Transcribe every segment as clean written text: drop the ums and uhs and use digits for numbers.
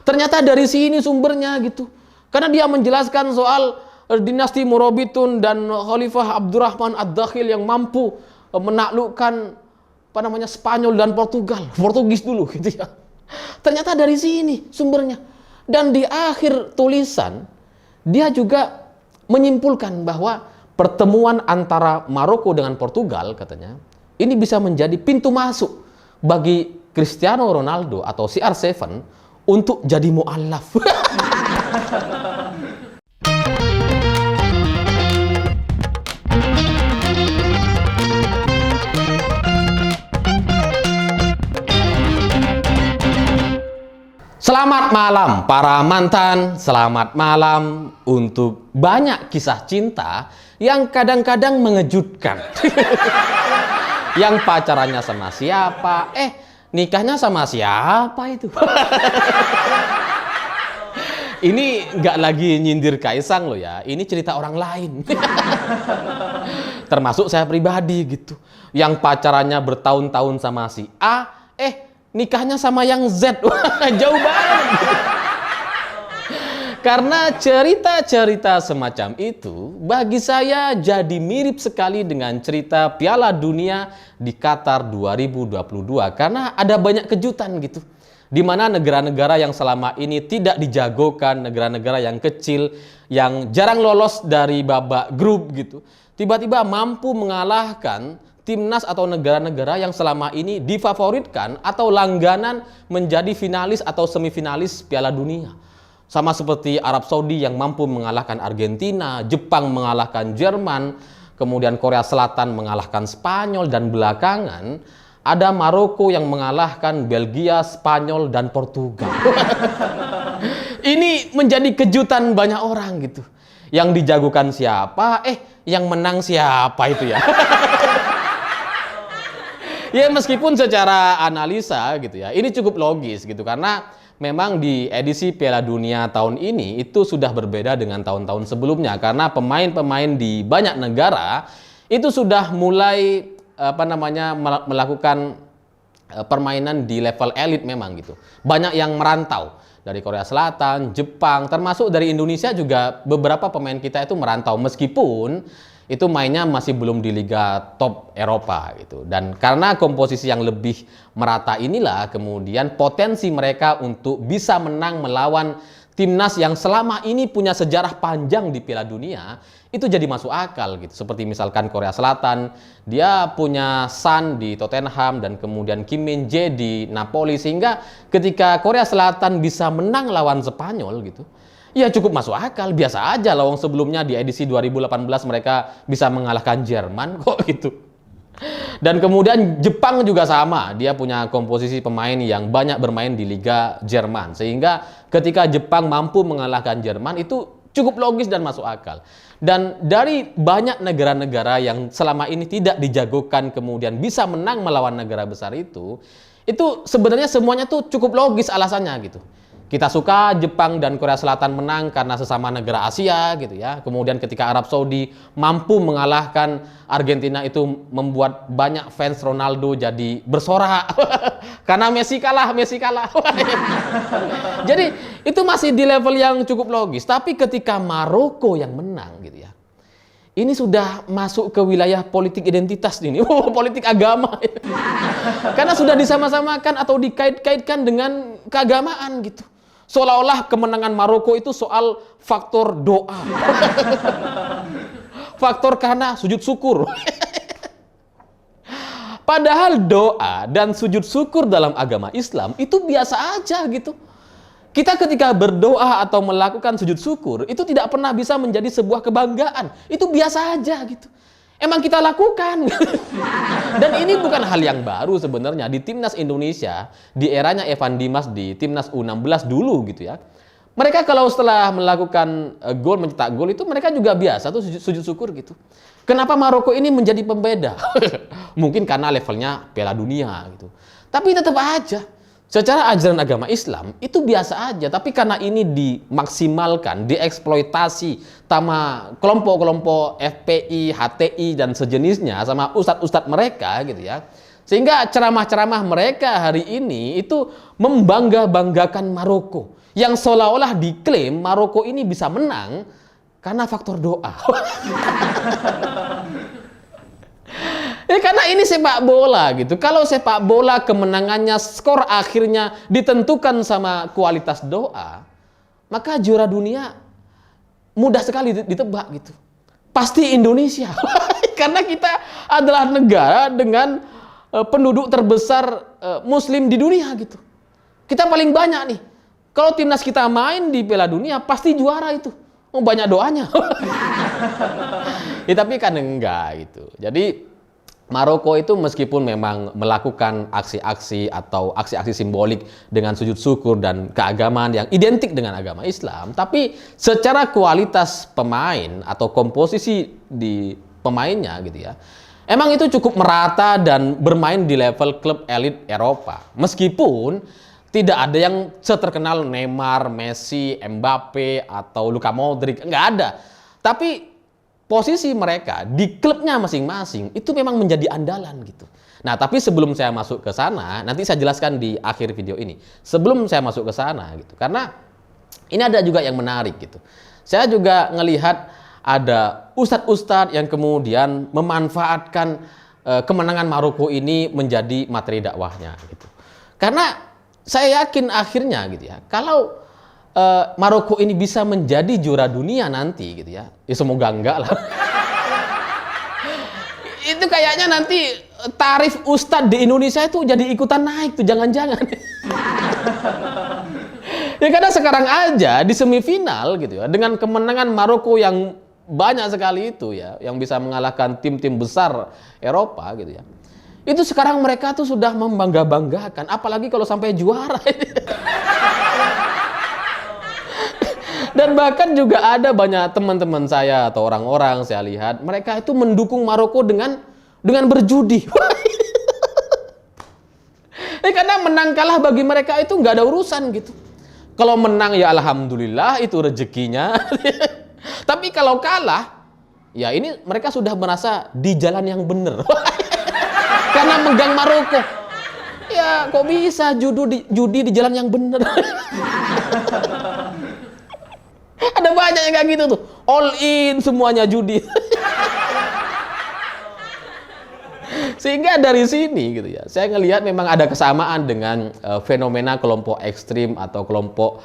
Ternyata dari sini sumbernya gitu. Karena dia menjelaskan soal dinasti Murabitun dan Khalifah Abdurrahman Ad-Dakhil yang mampu menaklukkan Spanyol dan Portugis dulu gitu ya. Ternyata dari sini sumbernya. Dan di akhir tulisan dia juga menyimpulkan bahwa pertemuan antara Maroko dengan Portugal, katanya, ini bisa menjadi pintu masuk bagi Cristiano Ronaldo atau CR7 untuk jadi mu'allaf. Selamat malam para mantan, selamat malam untuk banyak kisah cinta yang kadang-kadang mengejutkan. Yang pacarannya sama siapa, nikahnya sama siapa itu. Ini nggak lagi nyindir Kaisang loh ya, ini cerita orang lain. Termasuk saya pribadi gitu, yang pacarannya bertahun-tahun sama si A, nikahnya sama yang Z. Jauh banget. Karena cerita-cerita semacam itu bagi saya jadi mirip sekali dengan cerita Piala Dunia di Qatar 2022, karena ada banyak kejutan gitu. Di mana negara-negara yang selama ini tidak dijagokan, negara-negara yang kecil, yang jarang lolos dari babak grup gitu, tiba-tiba mampu mengalahkan timnas atau negara-negara yang selama ini difavoritkan atau langganan menjadi finalis atau semifinalis Piala Dunia. Sama seperti Arab Saudi yang mampu mengalahkan Argentina, Jepang mengalahkan Jerman, kemudian Korea Selatan mengalahkan Spanyol, dan belakangan ada Maroko yang mengalahkan Belgia, Spanyol, dan Portugal. Ini menjadi kejutan banyak orang gitu. Yang dijagokan siapa, yang menang siapa itu ya. Ya meskipun secara analisa gitu ya, ini cukup logis gitu, karena memang di edisi Piala Dunia tahun ini itu sudah berbeda dengan tahun-tahun sebelumnya, karena pemain-pemain di banyak negara itu sudah mulai melakukan permainan di level elit memang gitu. Banyak yang merantau dari Korea Selatan, Jepang, termasuk dari Indonesia juga beberapa pemain kita itu merantau, meskipun itu mainnya masih belum di liga top Eropa gitu. Dan karena komposisi yang lebih merata inilah kemudian potensi mereka untuk bisa menang melawan timnas yang selama ini punya sejarah panjang di Piala Dunia itu jadi masuk akal gitu. Seperti misalkan Korea Selatan, dia punya Son di Tottenham dan kemudian Kim Min-jae di Napoli, sehingga ketika Korea Selatan bisa menang lawan Spanyol gitu, ya cukup masuk akal, biasa aja lah, wong sebelumnya di edisi 2018 mereka bisa mengalahkan Jerman kok gitu. Dan kemudian Jepang juga sama, dia punya komposisi pemain yang banyak bermain di Liga Jerman, sehingga ketika Jepang mampu mengalahkan Jerman itu cukup logis dan masuk akal. Dan dari banyak negara-negara yang selama ini tidak dijagokan kemudian bisa menang melawan negara besar itu sebenarnya semuanya tuh cukup logis alasannya gitu. Kita suka Jepang dan Korea Selatan menang karena sesama negara Asia gitu ya. Kemudian ketika Arab Saudi mampu mengalahkan Argentina itu membuat banyak fans Ronaldo jadi bersorak. Karena Messi kalah. Jadi itu masih di level yang cukup logis. Tapi ketika Maroko yang menang gitu ya, ini sudah masuk ke wilayah politik identitas ini, politik agama. Karena sudah disama-samakan atau dikait-kaitkan dengan keagamaan gitu. Seolah-olah kemenangan Maroko itu soal faktor doa. Faktor karena sujud syukur. Padahal doa dan sujud syukur dalam agama Islam itu biasa aja gitu. Kita ketika berdoa atau melakukan sujud syukur itu tidak pernah bisa menjadi sebuah kebanggaan. Itu biasa aja gitu. Emang kita lakukan. Dan ini bukan hal yang baru sebenarnya di timnas Indonesia di eranya Evan Dimas di timnas U16 dulu gitu ya. Mereka kalau setelah melakukan gol, mencetak gol itu mereka juga biasa tuh sujud syukur gitu. Kenapa Maroko ini menjadi pembeda? Mungkin karena levelnya Piala Dunia gitu. Tapi tetap aja secara ajaran agama Islam itu biasa aja, tapi karena ini dimaksimalkan, dieksploitasi sama kelompok-kelompok FPI, HTI dan sejenisnya sama ustadz-ustadz mereka gitu ya, Sehingga ceramah-ceramah mereka hari ini itu membangga-banggakan Maroko. Yang seolah-olah diklaim Maroko ini bisa menang karena faktor doa. Karena ini sepak bola gitu. Kalau sepak bola kemenangannya, skor akhirnya ditentukan sama kualitas doa, maka juara dunia mudah sekali ditebak gitu. Pasti Indonesia. Karena kita adalah negara dengan penduduk terbesar muslim di dunia gitu. Kita paling banyak nih. Kalau timnas kita main di Piala Dunia pasti juara itu. Oh, banyak doanya. Tapi kan enggak gitu. Jadi Maroko itu meskipun memang melakukan aksi-aksi atau aksi-aksi simbolik dengan sujud syukur dan keagamaan yang identik dengan agama Islam, tapi secara kualitas pemain atau komposisi di pemainnya gitu ya, emang itu cukup merata dan bermain di level klub elit Eropa. Meskipun tidak ada yang seterkenal Neymar, Messi, Mbappe atau Luka Modric, nggak ada. Tapi posisi mereka di klubnya masing-masing itu memang menjadi andalan gitu. Nah, tapi sebelum saya masuk ke sana, nanti saya jelaskan di akhir video ini. Sebelum saya masuk ke sana gitu. Karena ini ada juga yang menarik gitu. Saya juga ngelihat ada ustadz-ustadz yang kemudian memanfaatkan kemenangan Maroko ini menjadi materi dakwahnya gitu. Karena saya yakin akhirnya gitu ya, kalau Maroko ini bisa menjadi juara dunia nanti gitu ya. Ya semoga enggak lah. Itu kayaknya nanti tarif ustadz di Indonesia itu jadi ikutan naik tuh, jangan-jangan. Ya karena sekarang aja di semifinal gitu ya, dengan kemenangan Maroko yang banyak sekali itu ya, yang bisa mengalahkan tim-tim besar Eropa gitu ya. Itu sekarang mereka tuh sudah membangga-banggakan, apalagi kalau sampai juara. Dan bahkan juga ada banyak teman-teman saya atau orang-orang saya lihat mereka itu mendukung Maroko dengan berjudi. Karena menang kalah bagi mereka itu nggak ada urusan gitu. Kalau menang ya alhamdulillah itu rezekinya. Tapi kalau kalah ya ini mereka sudah merasa di jalan yang benar. Karena megang Maroko. Ya kok bisa judi di jalan yang benar. Ada banyak yang kayak gitu tuh, all in semuanya judi. Sehingga dari sini gitu ya, saya ngelihat memang ada kesamaan dengan fenomena kelompok ekstrim atau kelompok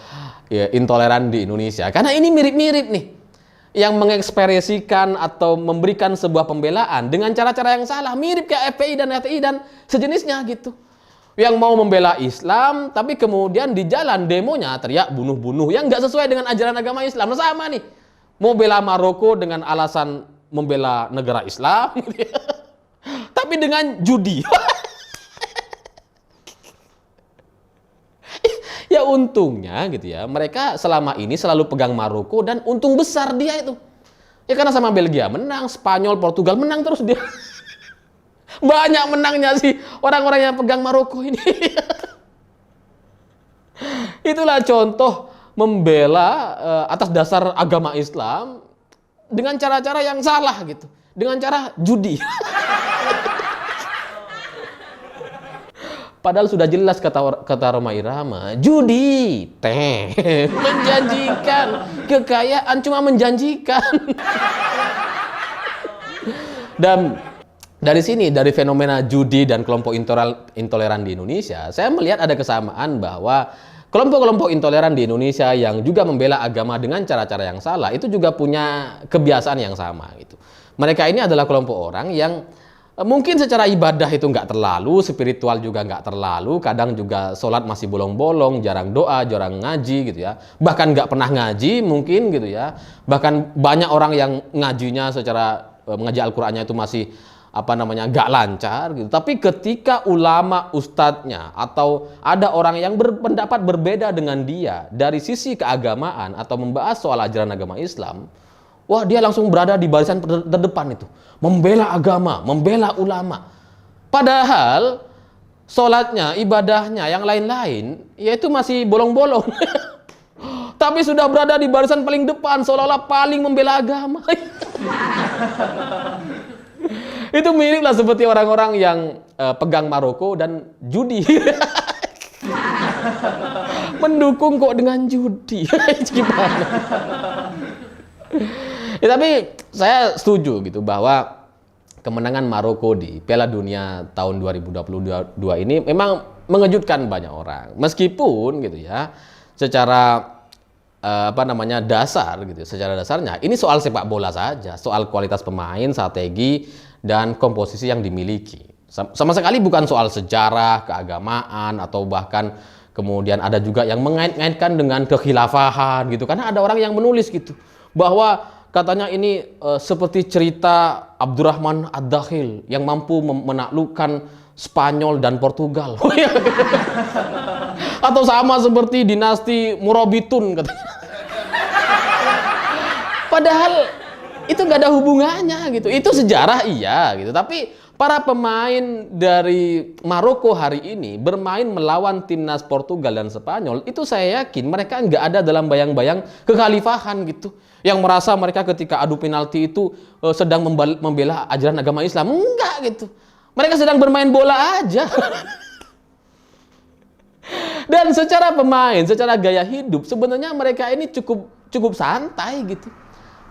intoleran di Indonesia. Karena ini mirip-mirip nih, yang mengekspresikan atau memberikan sebuah pembelaan dengan cara-cara yang salah, mirip kayak FPI dan FPI dan sejenisnya gitu. Yang mau membela Islam, tapi kemudian di jalan demonya teriak bunuh-bunuh, yang nggak sesuai dengan ajaran agama Islam. Nah, sama nih, mau bela Maroko dengan alasan membela negara Islam, tapi dengan judi. Ya untungnya gitu ya, mereka selama ini selalu pegang Maroko dan untung besar dia itu. Ya karena sama Belgia menang, Spanyol, Portugal menang terus dia. Banyak menangnya sih orang-orang yang pegang Maroko ini. Itulah contoh membela atas dasar agama Islam dengan cara-cara yang salah gitu. Dengan cara judi. Padahal sudah jelas kata Rhoma Irama, judi, menjanjikan, kekayaan cuma menjanjikan. Dan dari sini, dari fenomena judi dan kelompok intoleran di Indonesia, saya melihat ada kesamaan bahwa kelompok-kelompok intoleran di Indonesia yang juga membela agama dengan cara-cara yang salah, itu juga punya kebiasaan yang sama gitu. Mereka ini adalah kelompok orang yang mungkin secara ibadah itu nggak terlalu, spiritual juga nggak terlalu, kadang juga sholat masih bolong-bolong, jarang doa, jarang ngaji gitu ya. Bahkan nggak pernah ngaji mungkin gitu ya. Bahkan banyak orang yang ngajinya secara mengaji Al-Qur'annya itu masih nggak lancar gitu. Tapi ketika ulama ustadznya atau ada orang yang berpendapat berbeda dengan dia dari sisi keagamaan atau membahas soal ajaran agama Islam, wah dia langsung berada di barisan terdepan itu, membela agama, membela ulama. Padahal sholatnya, ibadahnya, yang lain-lain yaitu masih bolong-bolong. Tapi sudah berada di barisan paling depan, seolah-olah paling membela agama. Itu mirip lah seperti orang-orang yang pegang Maroko dan judi. Mendukung kok dengan judi. Gimana? Ya, tapi saya setuju gitu bahwa kemenangan Maroko di Piala Dunia tahun 2022 ini memang mengejutkan banyak orang. Meskipun gitu ya, secara dasar gitu, secara dasarnya ini soal sepak bola saja, soal kualitas pemain, strategi dan komposisi yang dimiliki. Sama sekali bukan soal sejarah, keagamaan atau bahkan kemudian ada juga yang mengait-ngaitkan dengan kekhilafahan gitu. Karena ada orang yang menulis gitu bahwa katanya ini seperti cerita Abdurrahman Ad-Dakhil yang mampu menaklukkan Spanyol dan Portugal. Atau sama seperti dinasti Murabitun katanya. Padahal itu nggak ada hubungannya gitu. Itu sejarah iya gitu. Tapi para pemain dari Maroko hari ini bermain melawan timnas Portugal dan Spanyol, itu saya yakin mereka nggak ada dalam bayang-bayang kekhalifahan gitu. Yang merasa mereka ketika adu penalti itu sedang membela ajaran agama Islam. Enggak gitu. Mereka sedang bermain bola aja. Dan secara pemain, secara gaya hidup, sebenarnya mereka ini cukup santai gitu.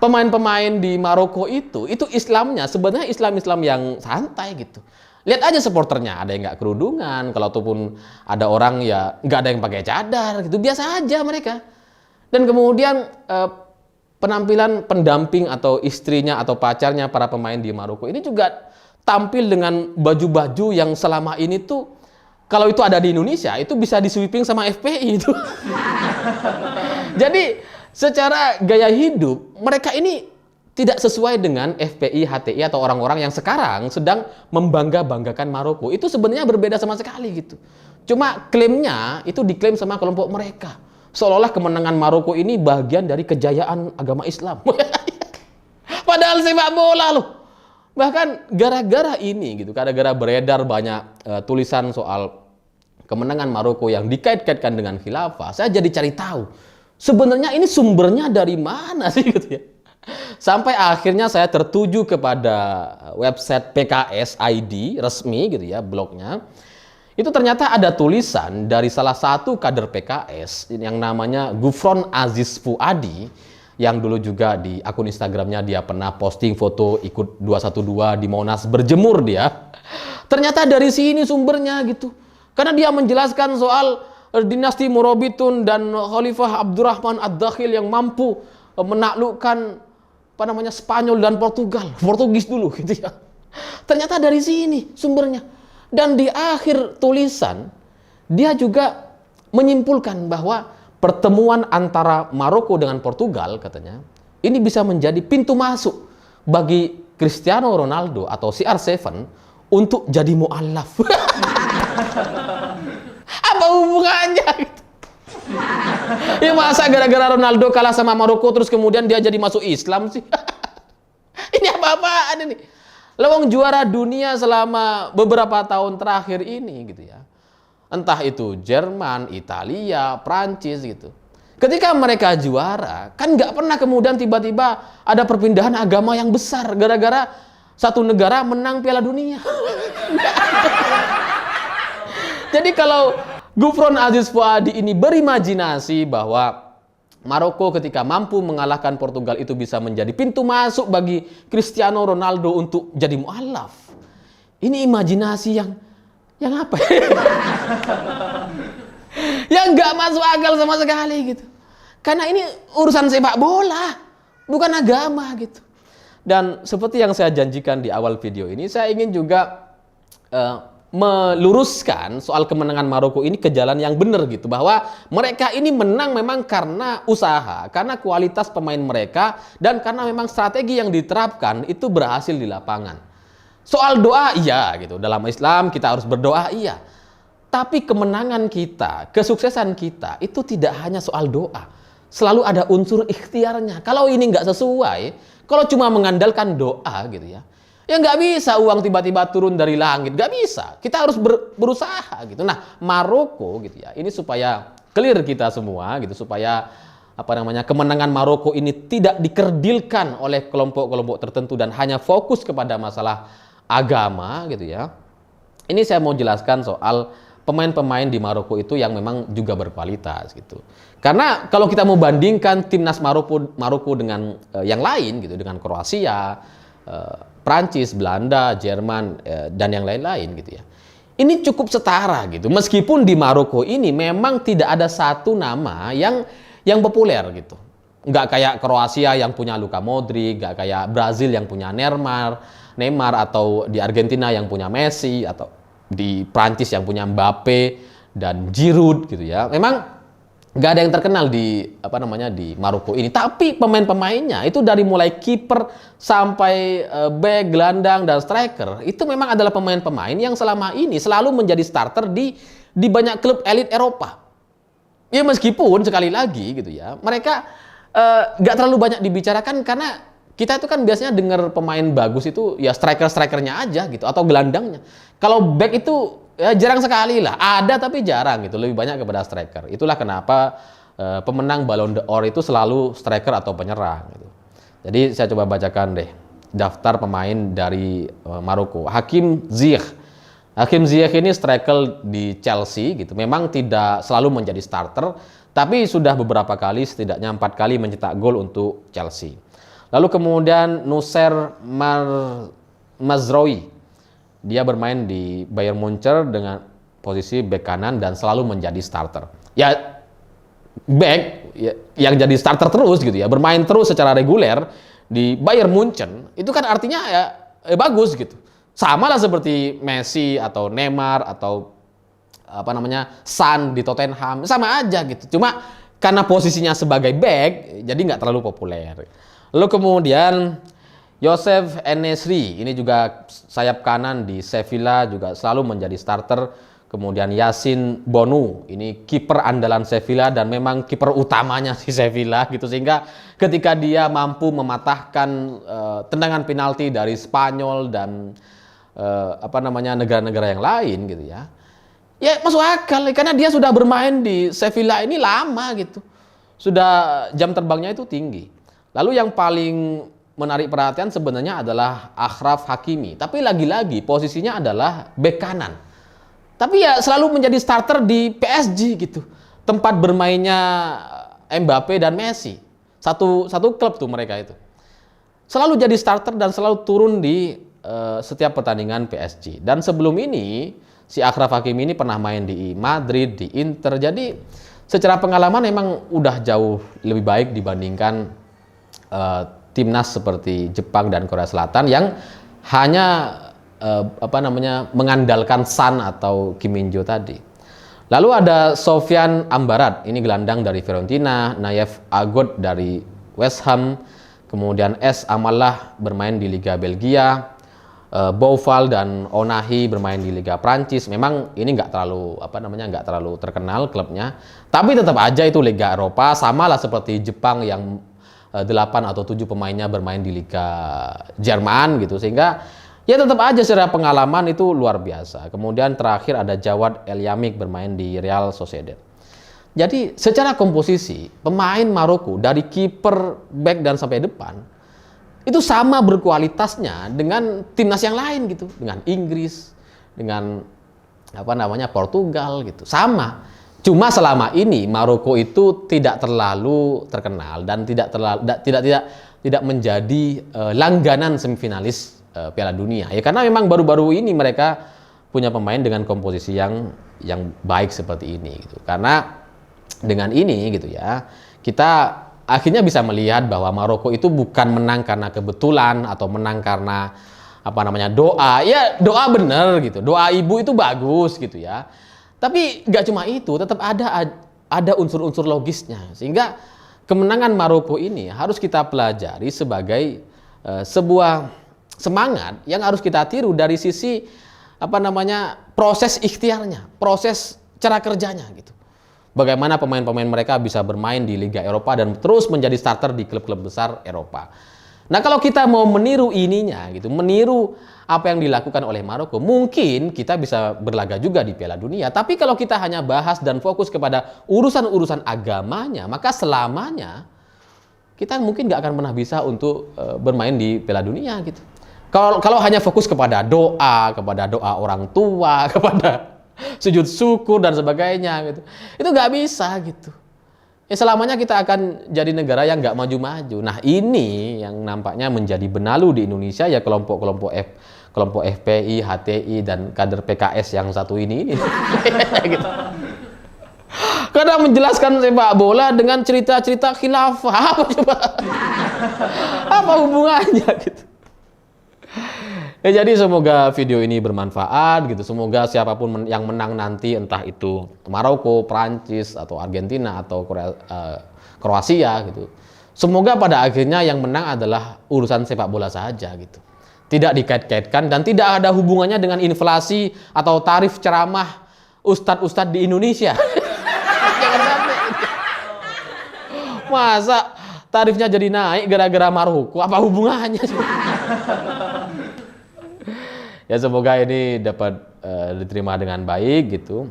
Pemain-pemain di Maroko itu Islamnya sebenarnya Islam yang santai gitu. Lihat aja supporternya, ada yang nggak kerudungan, kalau ataupun ada orang ya nggak ada yang pakai cadar gitu, biasa aja mereka. Dan kemudian penampilan pendamping atau istrinya atau pacarnya para pemain di Maroko ini juga tampil dengan baju-baju yang selama ini tuh kalau itu ada di Indonesia itu bisa di-sweeping sama FPI itu. Jadi secara gaya hidup mereka ini tidak sesuai dengan FPI, HTI atau orang-orang yang sekarang sedang membangga-banggakan Maroko. Itu sebenarnya berbeda sama sekali gitu. Cuma klaimnya itu diklaim sama kelompok mereka. Seolah-olah kemenangan Maroko ini bagian dari kejayaan agama Islam. Padahal sepak bola loh. Bahkan gara-gara ini gitu, gara-gara beredar banyak tulisan soal kemenangan Maroko yang dikait-kaitkan dengan khilafah, saya jadi cari tahu sebenarnya ini sumbernya dari mana sih gitu ya. Sampai akhirnya saya tertuju kepada website PKS ID resmi gitu ya, blognya. Itu ternyata ada tulisan dari salah satu kader PKS yang namanya Gufron Aziz Fuadi, yang dulu juga di akun Instagramnya dia pernah posting foto ikut 212 di Monas berjemur dia. Ternyata dari sini sumbernya gitu. Karena dia menjelaskan soal dinasti Murabitun dan Khalifah Abdurrahman Ad-Dakhil yang mampu menaklukkan Spanyol dan Portugis dulu gitu ya. Ternyata dari sini sumbernya. Dan di akhir tulisan dia juga menyimpulkan bahwa pertemuan antara Maroko dengan Portugal katanya ini bisa menjadi pintu masuk bagi Cristiano Ronaldo atau CR7 untuk jadi mu'allaf. Apa hubungannya gitu? Ya masa gara-gara Ronaldo kalah sama Maroko terus kemudian dia jadi masuk Islam sih? Ini apa-apaan ini? Lawang juara dunia selama beberapa tahun terakhir ini gitu ya. Entah itu Jerman, Italia, Prancis gitu. Ketika mereka juara, kan nggak pernah kemudian tiba-tiba ada perpindahan agama yang besar gara-gara satu negara menang Piala Dunia. Jadi kalau Gufron Aziz Fuadi ini berimajinasi bahwa Maroko ketika mampu mengalahkan Portugal itu bisa menjadi pintu masuk bagi Cristiano Ronaldo untuk jadi mu'allaf. Ini imajinasi yang apa? Yang nggak masuk akal sama sekali gitu. Karena ini urusan sepak bola, bukan agama gitu. Dan seperti yang saya janjikan di awal video ini, saya ingin juga meluruskan soal kemenangan Maroko ini ke jalan yang benar gitu, bahwa mereka ini menang memang karena usaha, karena kualitas pemain mereka, dan karena memang strategi yang diterapkan itu berhasil di lapangan. Soal doa iya gitu, dalam Islam kita harus berdoa iya, tapi kemenangan kita, kesuksesan kita itu tidak hanya soal doa, selalu ada unsur ikhtiarnya. Kalau ini nggak sesuai, kalau cuma mengandalkan doa gitu ya, ya nggak bisa uang tiba-tiba turun dari langit, nggak bisa. Kita harus berusaha gitu. Nah, Maroko gitu ya, ini supaya clear kita semua gitu, supaya kemenangan Maroko ini tidak dikerdilkan oleh kelompok-kelompok tertentu dan hanya fokus kepada masalah agama gitu ya. Ini saya mau jelaskan soal pemain-pemain di Maroko itu yang memang juga berkualitas gitu. Karena kalau kita mau bandingkan timnas Maroko dengan yang lain gitu, dengan Kroasia, Prancis, Belanda, Jerman dan yang lain-lain gitu ya. Ini cukup setara gitu. Meskipun di Maroko ini memang tidak ada satu nama yang populer gitu. Nggak kayak Kroasia yang punya Luka Modric, nggak kayak Brazil yang punya Neymar, atau di Argentina yang punya Messi, atau di Prancis yang punya Mbappe dan Giroud gitu ya. Memang nggak ada yang terkenal di di Maroko ini. Tapi pemain-pemainnya itu dari mulai kiper sampai back, gelandang dan striker itu memang adalah pemain-pemain yang selama ini selalu menjadi starter di banyak klub elit Eropa. Ya meskipun sekali lagi gitu ya, mereka nggak terlalu banyak dibicarakan karena kita itu kan biasanya dengar pemain bagus itu ya strikernya aja gitu atau gelandangnya. Kalau back itu ya jarang sekali lah, ada tapi jarang gitu, lebih banyak kepada striker. Itulah kenapa pemenang Ballon d'Or itu selalu striker atau penyerang gitu. Jadi saya coba bacakan deh daftar pemain dari Maroko. Hakim Ziyech. Hakim Ziyech ini striker di Chelsea gitu. Memang tidak selalu menjadi starter, tapi sudah beberapa kali, setidaknya 4 kali mencetak gol untuk Chelsea. Lalu kemudian Nusser Mazraoui. Dia bermain di Bayern Munchen dengan posisi bek kanan dan selalu menjadi starter. Ya back ya, yang jadi starter terus gitu ya, bermain terus secara reguler di Bayern Munchen. Itu kan artinya ya bagus gitu. Sama lah seperti Messi atau Neymar atau Son di Tottenham, sama aja gitu. Cuma karena posisinya sebagai back jadi nggak terlalu populer. Lalu kemudian Youssef En-Nesyri, ini juga sayap kanan di Sevilla, juga selalu menjadi starter. Kemudian Yassine Bounou, ini kiper andalan Sevilla dan memang kiper utamanya di Sevilla gitu, sehingga ketika dia mampu mematahkan tendangan penalti dari Spanyol dan negara-negara yang lain gitu ya. Ya masuk akal karena dia sudah bermain di Sevilla ini lama gitu. Sudah jam terbangnya itu tinggi. Lalu yang paling menarik perhatian sebenarnya adalah Achraf Hakimi. Tapi lagi-lagi posisinya adalah bek kanan. Tapi ya selalu menjadi starter di PSG gitu. Tempat bermainnya Mbappe dan Messi. Satu klub tuh mereka itu. Selalu jadi starter dan selalu turun di setiap pertandingan PSG. Dan sebelum ini si Achraf Hakimi ini pernah main di Madrid, di Inter. Jadi secara pengalaman memang udah jauh lebih baik dibandingkan timnas seperti Jepang dan Korea Selatan yang hanya mengandalkan Son atau Kim Min-jo tadi. Lalu ada Sofyan Amrabat, ini gelandang dari Fiorentina, Nayef Agout dari West Ham, kemudian S. Amallah bermain di Liga Belgia, Boufal dan Onahi bermain di Liga Prancis. Memang ini nggak terlalu terkenal klubnya, tapi tetap aja itu Liga Eropa, samalah seperti Jepang yang 8 atau 7 pemainnya bermain di Liga Jerman gitu, sehingga ya tetap aja secara pengalaman itu luar biasa. Kemudian terakhir ada Jawad El-Yamik bermain di Real Sociedad. Jadi secara komposisi pemain Maroko dari kiper, back dan sampai depan itu sama berkualitasnya dengan timnas yang lain gitu, dengan Inggris, dengan Portugal gitu, sama. Cuma selama ini Maroko itu tidak terlalu terkenal dan tidak menjadi langganan semifinalis Piala Dunia. Ya karena memang baru-baru ini mereka punya pemain dengan komposisi yang baik seperti ini gitu. Karena dengan ini gitu ya, kita akhirnya bisa melihat bahwa Maroko itu bukan menang karena kebetulan atau menang karena doa. Ya doa bener gitu. Doa ibu itu bagus gitu ya. Tapi nggak cuma itu, tetap ada unsur-unsur logisnya. Sehingga kemenangan Maroko ini harus kita pelajari sebagai sebuah semangat yang harus kita tiru dari sisi proses ikhtiarnya, proses cara kerjanya gitu. Bagaimana pemain-pemain mereka bisa bermain di Liga Eropa dan terus menjadi starter di klub-klub besar Eropa. Nah, kalau kita mau meniru ininya gitu, meniru apa yang dilakukan oleh Maroko, mungkin kita bisa berlaga juga di Piala Dunia. Tapi kalau kita hanya bahas dan fokus kepada urusan-urusan agamanya, maka selamanya kita mungkin nggak akan pernah bisa untuk bermain di Piala Dunia gitu. Kalau hanya fokus kepada doa orang tua, kepada sujud syukur dan sebagainya gitu, itu nggak bisa gitu. Ya selamanya kita akan jadi negara yang nggak maju-maju. Nah ini yang nampaknya menjadi benalu di Indonesia ya kelompok FPI, HTI dan kader PKS yang satu ini. Gitu. Kadang menjelaskan sepak bola dengan cerita-cerita khilafah, apa coba? Apa hubungannya gitu? Ya, jadi semoga video ini bermanfaat gitu. Semoga siapapun yang menang nanti, entah itu Maroko, Prancis atau Argentina atau Kroasia gitu. Semoga pada akhirnya yang menang adalah urusan sepak bola saja gitu. Tidak dikait-kaitkan dan tidak ada hubungannya dengan inflasi atau tarif ceramah ustadz-ustadz di Indonesia. Jangan sampai. Masa tarifnya jadi naik gara-gara Maroko? Apa hubungannya? Ya semoga ini dapat diterima dengan baik gitu.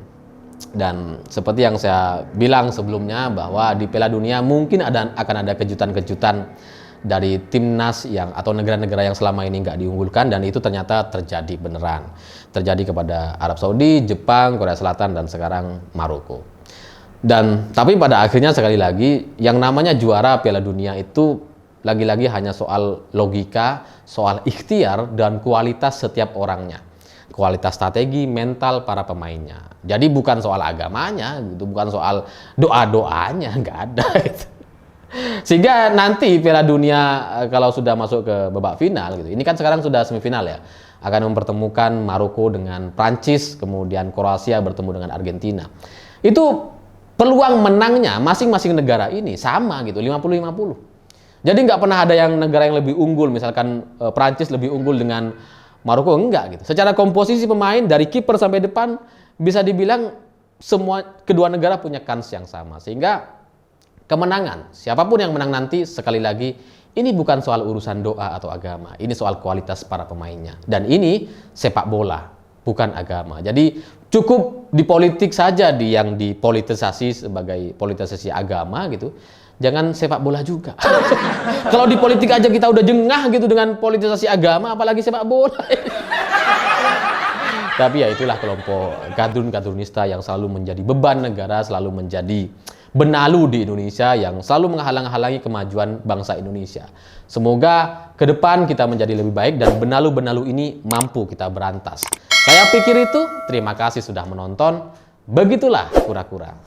Dan seperti yang saya bilang sebelumnya bahwa di Piala Dunia mungkin akan ada kejutan-kejutan dari timnas atau negara-negara yang selama ini nggak diunggulkan, dan itu ternyata terjadi beneran. Terjadi kepada Arab Saudi, Jepang, Korea Selatan, dan sekarang Maroko. Tapi pada akhirnya sekali lagi yang namanya juara Piala Dunia itu lagi-lagi hanya soal logika, soal ikhtiar dan kualitas setiap orangnya. Kualitas strategi, mental para pemainnya. Jadi bukan soal agamanya gitu, bukan soal doa-doanya, nggak ada gitu. Sehingga nanti Piala Dunia kalau sudah masuk ke babak final gitu. Ini kan sekarang sudah semifinal ya. Akan mempertemukan Maroko dengan Prancis, kemudian Kroasia bertemu dengan Argentina. Itu peluang menangnya masing-masing negara ini sama gitu, 50-50. Jadi nggak pernah ada yang negara yang lebih unggul, misalkan Prancis lebih unggul dengan Maroko, enggak gitu. Secara komposisi pemain dari kiper sampai depan bisa dibilang kedua negara punya kans yang sama. Sehingga kemenangan, siapapun yang menang nanti, sekali lagi ini bukan soal urusan doa atau agama, ini soal kualitas para pemainnya. Dan ini sepak bola, bukan agama. Jadi cukup di politik saja yang dipolitisasi sebagai politisasi agama gitu. Jangan sepak bola juga. Kalau di politik aja kita udah jengah gitu dengan politisasi agama, apalagi sepak bola. Tapi ya itulah kelompok gadun-gadunista yang selalu menjadi beban negara, selalu menjadi benalu di Indonesia, yang selalu menghalang-halangi kemajuan bangsa Indonesia. Semoga ke depan kita menjadi lebih baik dan benalu-benalu ini mampu kita berantas. Saya pikir itu. Terima kasih sudah menonton. Begitulah kura-kura.